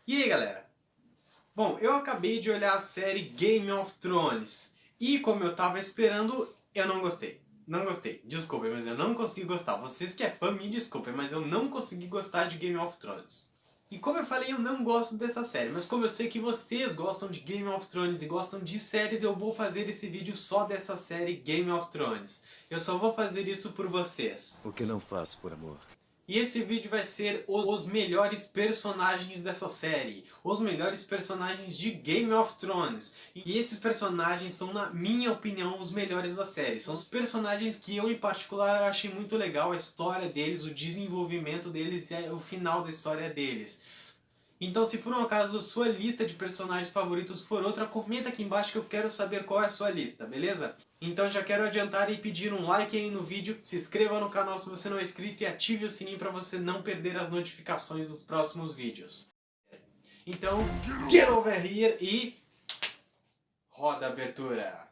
E aí galera? Bom, eu acabei de olhar a série Game of Thrones e como eu tava esperando, eu não gostei. Não gostei, desculpem, mas eu não consegui gostar. Vocês que é fã, me desculpem, mas eu não consegui gostar de Game of Thrones. E como eu falei, eu não gosto dessa série, mas como eu sei que vocês gostam de Game of Thrones e gostam de séries, eu vou fazer esse vídeo só dessa série Game of Thrones. Eu só vou fazer isso por vocês. O que não faço por amor? E esse vídeo vai ser os melhores personagens dessa série. Os melhores personagens de Game of Thrones. E esses personagens são, na minha opinião, os melhores da série. São os personagens que eu, em particular, achei muito legal. A história deles, o desenvolvimento deles e o final da história deles. Então, se por um acaso sua lista de personagens favoritos for outra, comenta aqui embaixo que eu quero saber qual é a sua lista, beleza? Então já quero adiantar e pedir um like aí no vídeo, se inscreva no canal se você não é inscrito e ative o sininho para você não perder as notificações dos próximos vídeos. Então, get over here e roda a abertura!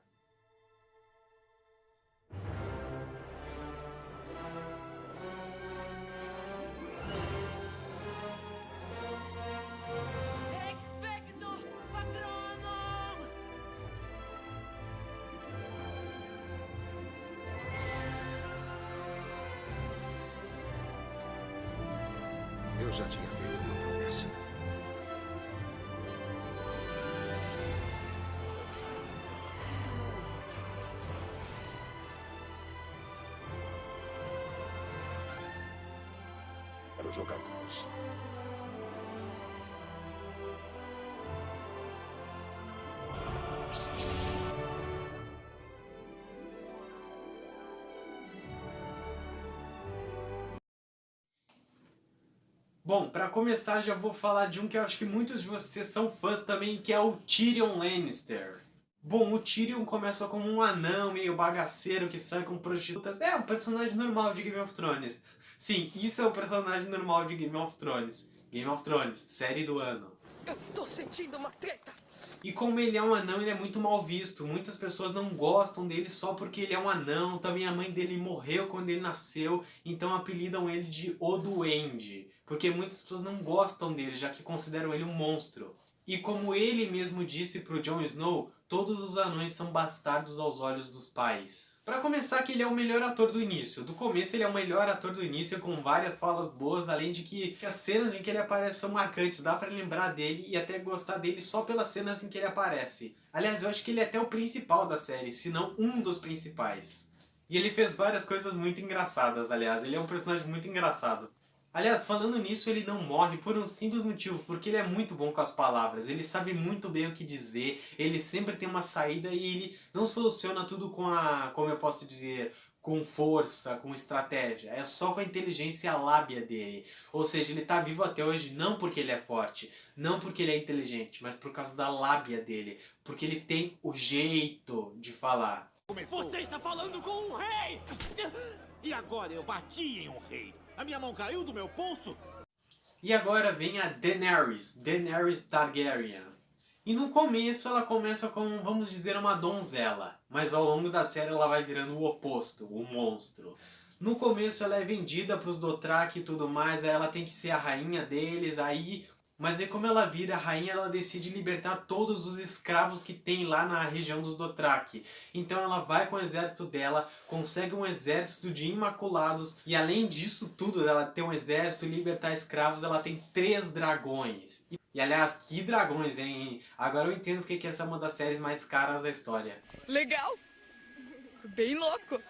Expecto Patronum! Eu já tinha feito uma promessa. Para os jogadores. Bom, pra começar já vou falar de um que eu acho que muitos de vocês são fãs também, que é o Tyrion Lannister. Bom, o Tyrion começa como um anão meio bagaceiro que sai com prostitutas. É um personagem normal de Game of Thrones. Sim, isso é o personagem normal de Game of Thrones. Game of Thrones, série do ano. Eu estou sentindo uma treta! E como ele é um anão, ele é muito mal visto. Muitas pessoas não gostam dele só porque ele é um anão. Também a mãe dele morreu quando ele nasceu, então apelidam ele de O Duende. Porque muitas pessoas não gostam dele, já que consideram ele um monstro. E como ele mesmo disse pro Jon Snow, todos os anões são bastardos aos olhos dos pais. Pra começar, que ele é o melhor ator do início. Do começo ele é o melhor ator do início, com várias falas boas, além de que as cenas em que ele aparece são marcantes, dá pra lembrar dele e até gostar dele só pelas cenas em que ele aparece. Aliás, eu acho que ele é até o principal da série, se não um dos principais. E ele fez várias coisas muito engraçadas, aliás, ele é um personagem muito engraçado. Aliás, falando nisso, ele não morre por um simples motivo, porque ele é muito bom com as palavras, ele sabe muito bem o que dizer, ele sempre tem uma saída e ele não soluciona tudo com como eu posso dizer, com força, com estratégia, é só com a inteligência e a lábia dele. Ou seja, ele tá vivo até hoje não porque ele é forte, não porque ele é inteligente, mas por causa da lábia dele, porque ele tem o jeito de falar. Você está falando com um rei! E agora eu bati em um rei. A minha mão caiu do meu pulso. E agora vem a Daenerys Targaryen. E no começo ela começa como, vamos dizer, uma donzela. Mas ao longo da série ela vai virando o oposto, o monstro. No começo ela é vendida para os Dothraki e tudo mais, aí ela tem que ser a rainha deles, mas aí como ela vira a rainha, ela decide libertar todos os escravos que tem lá na região dos Dothraki. Então ela vai com o exército dela, consegue um exército de imaculados, e além disso tudo, ela ter um exército e libertar escravos, ela tem 3 dragões. E aliás, que dragões, hein? Agora eu entendo porque que essa é uma das séries mais caras da história. Legal! Bem louco!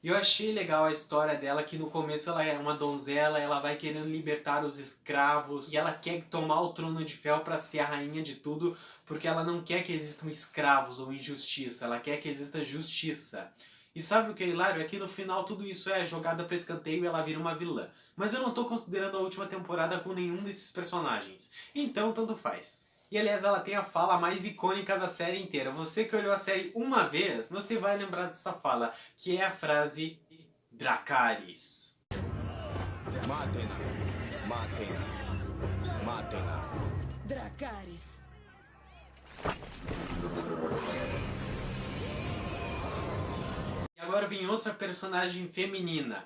E eu achei legal a história dela, que no começo ela é uma donzela, ela vai querendo libertar os escravos, e ela quer tomar o trono de ferro para ser a rainha de tudo, porque ela não quer que existam escravos ou injustiça, ela quer que exista justiça. E sabe o que é hilário? É que no final tudo isso é jogada para escanteio e ela vira uma vilã. Mas eu não tô considerando a última temporada com nenhum desses personagens, então tanto faz. E aliás, ela tem a fala mais icônica da série inteira. Você que olhou a série uma vez, você vai lembrar dessa fala, que é a frase Dracarys. Matem-na. Matem-na. Matem-na. Dracarys. E agora vem outra personagem feminina,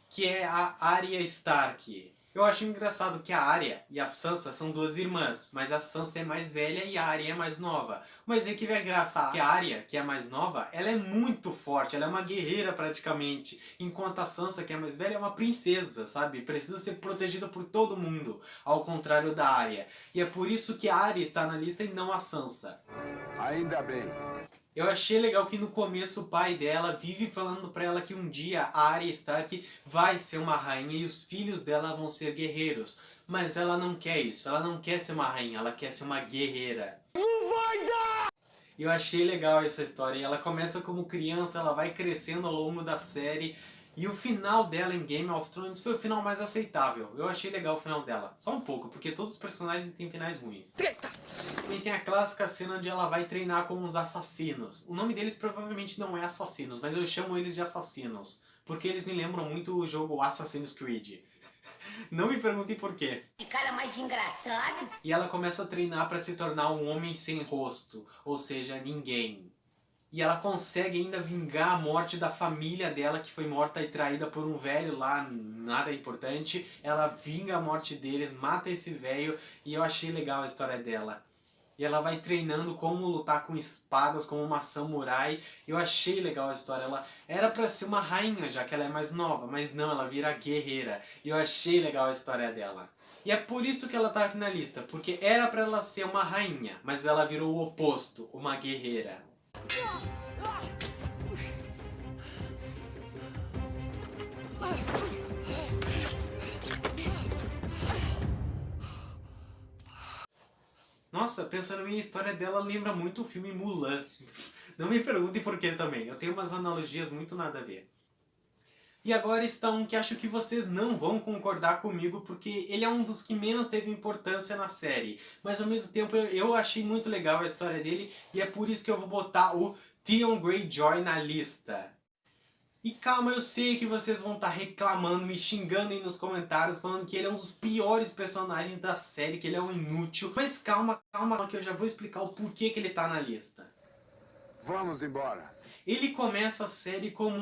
que é a Arya Stark. Eu acho engraçado que a Arya e a Sansa são duas irmãs, mas a Sansa é mais velha e a Arya é mais nova. Mas é que vai engraçado que a Arya, que é a mais nova, ela é muito forte, ela é uma guerreira praticamente, enquanto a Sansa, que é a mais velha, é uma princesa, sabe? Precisa ser protegida por todo mundo, ao contrário da Arya. E é por isso que a Arya está na lista e não a Sansa. Ainda bem. Eu achei legal que no começo o pai dela vive falando pra ela que um dia a Arya Stark vai ser uma rainha e os filhos dela vão ser guerreiros. Mas ela não quer isso, ela não quer ser uma rainha, ela quer ser uma guerreira. Não vai dar! Eu achei legal essa história, e ela começa como criança, ela vai crescendo ao longo da série. E o final dela em Game of Thrones foi o final mais aceitável. Eu achei legal o final dela. Só um pouco, porque todos os personagens têm finais ruins. Treta! E tem a clássica cena onde ela vai treinar com os assassinos. O nome deles provavelmente não é assassinos, mas eu chamo eles de assassinos. Porque eles me lembram muito o jogo Assassin's Creed. Não me perguntem por quê. Que cara mais engraçado. E ela começa a treinar para se tornar um homem sem rosto. Ou seja, ninguém. E ela consegue ainda vingar a morte da família dela, que foi morta e traída por um velho lá, nada importante. Ela vinga a morte deles, mata esse velho, e eu achei legal a história dela. E ela vai treinando como lutar com espadas, como uma samurai. Eu achei legal a história. Ela era pra ser uma rainha, já que ela é mais nova, mas não, ela vira guerreira. E eu achei legal a história dela. E é por isso que ela tá aqui na lista, porque era pra ela ser uma rainha, mas ela virou o oposto, uma guerreira. Nossa, pensando bem, a história dela lembra muito o filme Mulan. Não me perguntem por que também, eu tenho umas analogias muito nada a ver. E agora está um que acho que vocês não vão concordar comigo, porque ele é um dos que menos teve importância na série. Mas ao mesmo tempo eu achei muito legal a história dele, e é por isso que eu vou botar o Theon Greyjoy na lista. E calma, eu sei que vocês vão estar reclamando, me xingando aí nos comentários, falando que ele é um dos piores personagens da série, que ele é um inútil. Mas calma, calma, que eu já vou explicar o porquê que ele tá na lista. Vamos embora. Ele começa a série como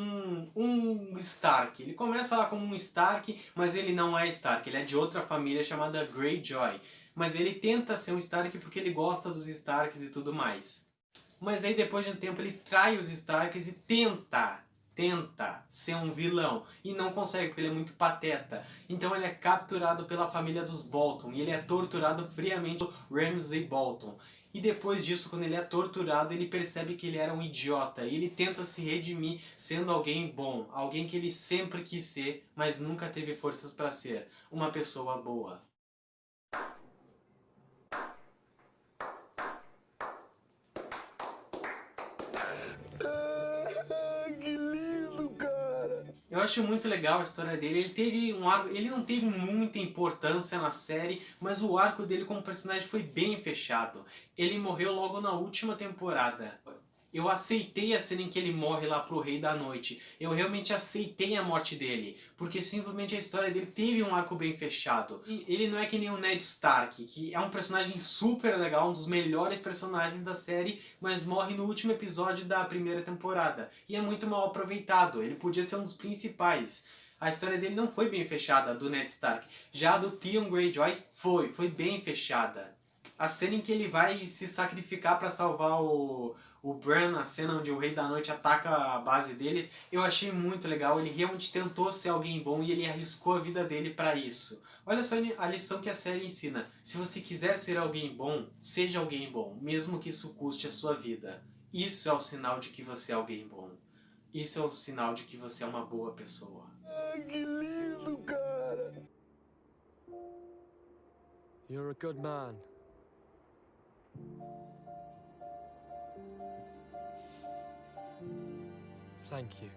um Stark. Ele começa lá como um Stark, mas ele não é Stark. Ele é de outra família chamada Greyjoy. Mas ele tenta ser um Stark porque ele gosta dos Starks e tudo mais. Mas aí depois de um tempo ele trai os Starks e tenta ser um vilão. E não consegue, porque ele é muito pateta. Então ele é capturado pela família dos Bolton. E ele é torturado friamente por Ramsay Bolton. E depois disso, quando ele é torturado, ele percebe que ele era um idiota. E ele tenta se redimir sendo alguém bom. Alguém que ele sempre quis ser, mas nunca teve forças para ser. Uma pessoa boa. Que lindo, cara. Eu acho muito legal a história dele. Ele teve um arco, ele não teve muita importância na série, mas o arco dele como personagem foi bem fechado. Ele morreu logo na última temporada. Eu aceitei a cena em que ele morre lá pro Rei da Noite. Eu realmente aceitei a morte dele, porque simplesmente a história dele teve um arco bem fechado. E ele não é que nem o Ned Stark, que é um personagem super legal, um dos melhores personagens da série, mas morre no último episódio da primeira temporada. E é muito mal aproveitado, ele podia ser um dos principais. A história dele não foi bem fechada, a do Ned Stark. Já a do Theon Greyjoy foi bem fechada. A cena em que ele vai se sacrificar para salvar o Bran, a cena onde o Rei da Noite ataca a base deles, eu achei muito legal. Ele realmente tentou ser alguém bom e ele arriscou a vida dele para isso. Olha só a lição que a série ensina. Se você quiser ser alguém bom, seja alguém bom, mesmo que isso custe a sua vida. Isso é o sinal de que você é alguém bom. Isso é o sinal de que você é uma boa pessoa. Que lindo, cara. You're a good man. Thank you.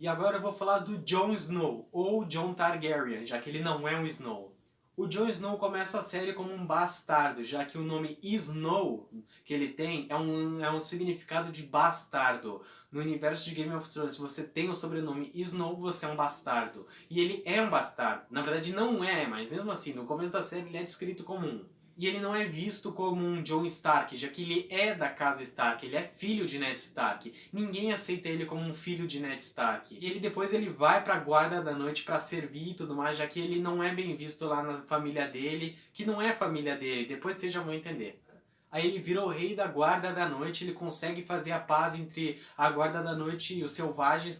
E agora eu vou falar do Jon Snow, ou Jon Targaryen, já que ele não é um Snow. O Jon Snow começa a série como um bastardo, já que o nome Snow que ele tem é um significado de bastardo. No universo de Game of Thrones, se você tem o sobrenome Snow, você é um bastardo. E ele é um bastardo. Na verdade não é, mas mesmo assim, no começo da série ele é descrito como um. E ele não é visto como um Jon Stark, já que ele é da casa Stark, ele é filho de Ned Stark. Ninguém aceita ele como um filho de Ned Stark. E ele depois ele vai pra Guarda da Noite pra servir e tudo mais, já que ele não é bem visto lá na família dele, que não é família dele, depois vocês já vão entender. Aí ele vira o rei da Guarda da Noite, ele consegue fazer a paz entre a Guarda da Noite e os Selvagens,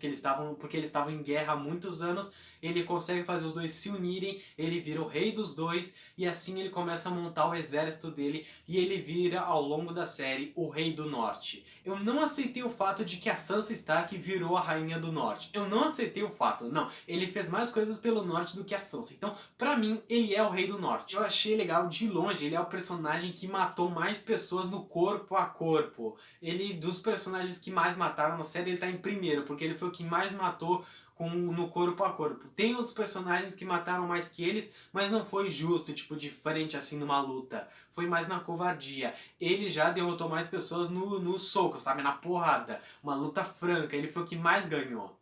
porque eles estavam em guerra há muitos anos. Ele consegue fazer os dois se unirem, ele vira o rei dos dois, e assim ele começa a montar o exército dele, e ele vira, ao longo da série, o Rei do Norte. Eu não aceitei o fato de que a Sansa Stark virou a Rainha do Norte. Eu não aceitei o fato, não. Ele fez mais coisas pelo Norte do que a Sansa. Então, pra mim, ele é o Rei do Norte. Eu achei legal de longe, ele é o personagem que matou mais pessoas no corpo a corpo. Ele, dos personagens que mais mataram na série, ele tá em primeiro, porque ele foi o que mais matou no corpo a corpo. Tem outros personagens que mataram mais que eles, mas não foi justo, tipo, de frente assim numa luta. Foi mais na covardia. Ele já derrotou mais pessoas no soco, sabe? Na porrada. Uma luta franca. Ele foi o que mais ganhou.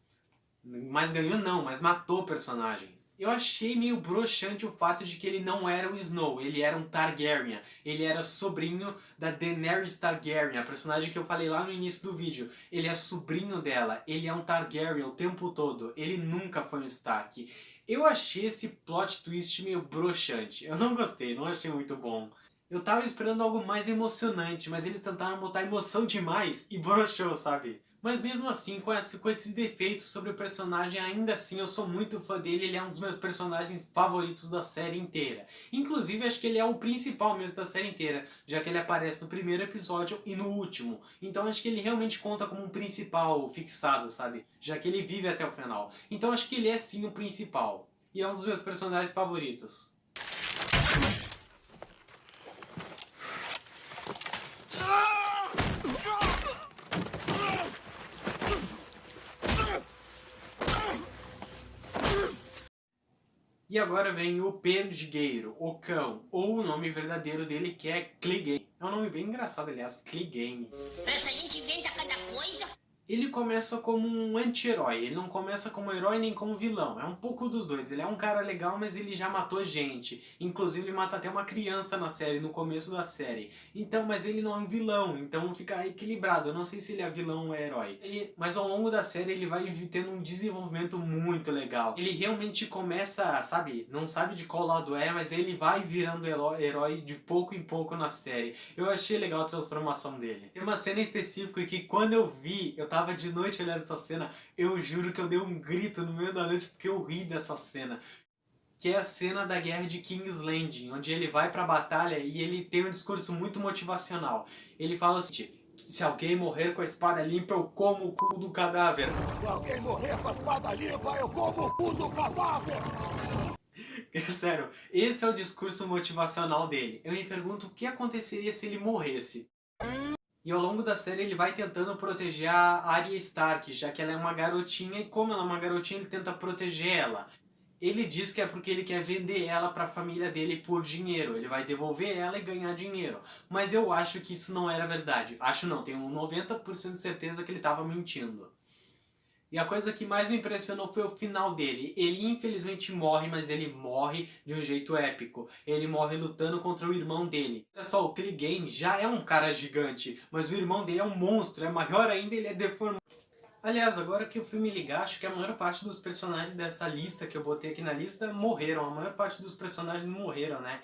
Mais ganhou não, mas matou personagens. Eu achei meio broxante o fato de que ele não era o Snow, ele era um Targaryen. Ele era sobrinho da Daenerys Targaryen, a personagem que eu falei lá no início do vídeo. Ele é sobrinho dela, ele é um Targaryen o tempo todo, ele nunca foi um Stark. Eu achei esse plot twist meio broxante, eu não gostei, não achei muito bom. Eu tava esperando algo mais emocionante, mas eles tentaram botar emoção demais e broxou, sabe? Mas mesmo assim, com esses defeitos sobre o personagem, ainda assim eu sou muito fã dele, ele é um dos meus personagens favoritos da série inteira. Inclusive, acho que ele é o principal mesmo da série inteira, já que ele aparece no primeiro episódio e no último. Então acho que ele realmente conta como um principal fixado, sabe? Já que ele vive até o final. Então acho que ele é sim o principal. E é um dos meus personagens favoritos. E agora vem o Perdigueiro, o Cão, ou o nome verdadeiro dele que é Clegane. É um nome bem engraçado, aliás, Clegane. Essa gente inventa cada coisa. Ele começa como um anti-herói, ele não começa como herói nem como vilão, é um pouco dos dois. Ele é um cara legal, mas ele já matou gente. Inclusive ele mata até uma criança na série, no começo da série. Então, mas ele não é um vilão, então fica equilibrado. Eu não sei se ele é vilão ou é herói. Mas ao longo da série ele vai tendo um desenvolvimento muito legal. Ele realmente começa, sabe, não sabe de qual lado é, mas ele vai virando herói de pouco em pouco na série. Eu achei legal a transformação dele. Tem uma cena específica que quando eu vi, eu tava de noite olhando essa cena, eu juro que eu dei um grito no meio da noite porque eu ri dessa cena. Que é a cena da guerra de King's Landing, onde ele vai pra batalha e ele tem um discurso muito motivacional. Ele fala assim: se alguém morrer com a espada limpa, eu como o cu do cadáver. Se alguém morrer com a espada limpa, eu como o cu do cadáver! Sério, esse é o discurso motivacional dele. Eu me pergunto o que aconteceria se ele morresse. E ao longo da série ele vai tentando proteger a Arya Stark, já que ela é uma garotinha, e como ela é uma garotinha, ele tenta proteger ela. Ele diz que é porque ele quer vender ela para a família dele por dinheiro. Ele vai devolver ela e ganhar dinheiro. Mas eu acho que isso não era verdade. Acho não, tenho 90% de certeza que ele estava mentindo. E a coisa que mais me impressionou foi o final dele. Ele infelizmente morre, mas ele morre de um jeito épico. Ele morre lutando contra o irmão dele. Olha só, o Clegane já é um cara gigante, mas o irmão dele é um monstro, é maior ainda, ele é deformado. Aliás, agora que eu fui me ligar, acho que a maior parte dos personagens dessa lista que eu botei aqui na lista morreram. A maior parte dos personagens morreram, né?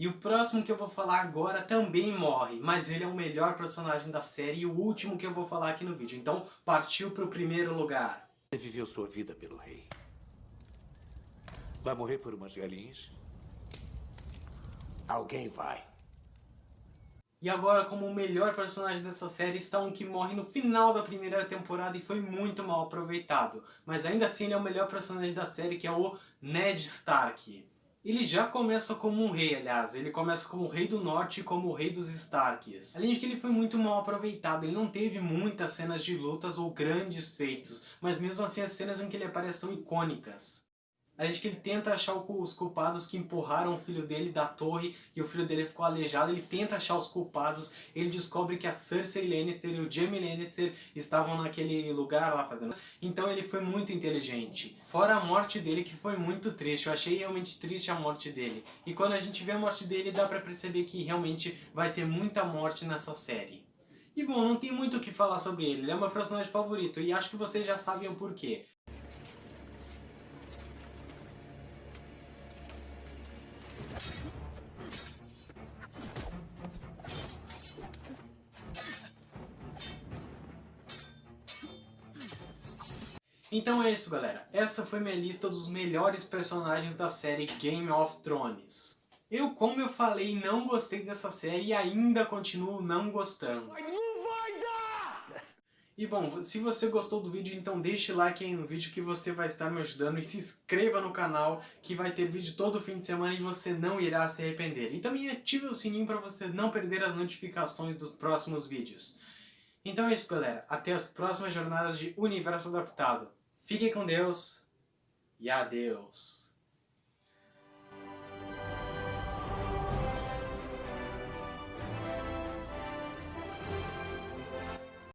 E o próximo que eu vou falar agora também morre, mas ele é o melhor personagem da série e o último que eu vou falar aqui no vídeo. Então, partiu pro primeiro lugar. Você viveu sua vida pelo rei. Vai morrer por umas galinhas? Alguém vai. E agora, como o melhor personagem dessa série, está um que morre no final da primeira temporada e foi muito mal aproveitado. Mas ainda assim ele é o melhor personagem da série, que é o Ned Stark. Ele já começa como um rei, aliás. Ele começa como o rei do norte e como o rei dos Starks. Além de que ele foi muito mal aproveitado. Ele não teve muitas cenas de lutas ou grandes feitos. Mas mesmo assim as cenas em que ele aparece são icônicas. A gente que ele tenta achar os culpados que empurraram o filho dele da torre e o filho dele ficou aleijado. Ele tenta achar os culpados. Ele descobre que a Cersei Lannister e o Jaime Lannister estavam naquele lugar lá fazendo. Então ele foi muito inteligente. Fora a morte dele, que foi muito triste. Eu achei realmente triste a morte dele. E quando a gente vê a morte dele, dá pra perceber que realmente vai ter muita morte nessa série. E bom, não tem muito o que falar sobre ele. Ele é meu personagem favorito e acho que vocês já sabem o porquê. Então é isso, galera. Essa foi minha lista dos melhores personagens da série Game of Thrones. Como eu falei, não gostei dessa série e ainda continuo não gostando. Mas não vai dar! E bom, se você gostou do vídeo, então deixe like aí no vídeo que você vai estar me ajudando. E se inscreva no canal que vai ter vídeo todo fim de semana e você não irá se arrepender. E também ative o sininho para você não perder as notificações dos próximos vídeos. Então é isso, galera. Até as próximas jornadas de Universo Adaptado. Fiquem com Deus e adeus.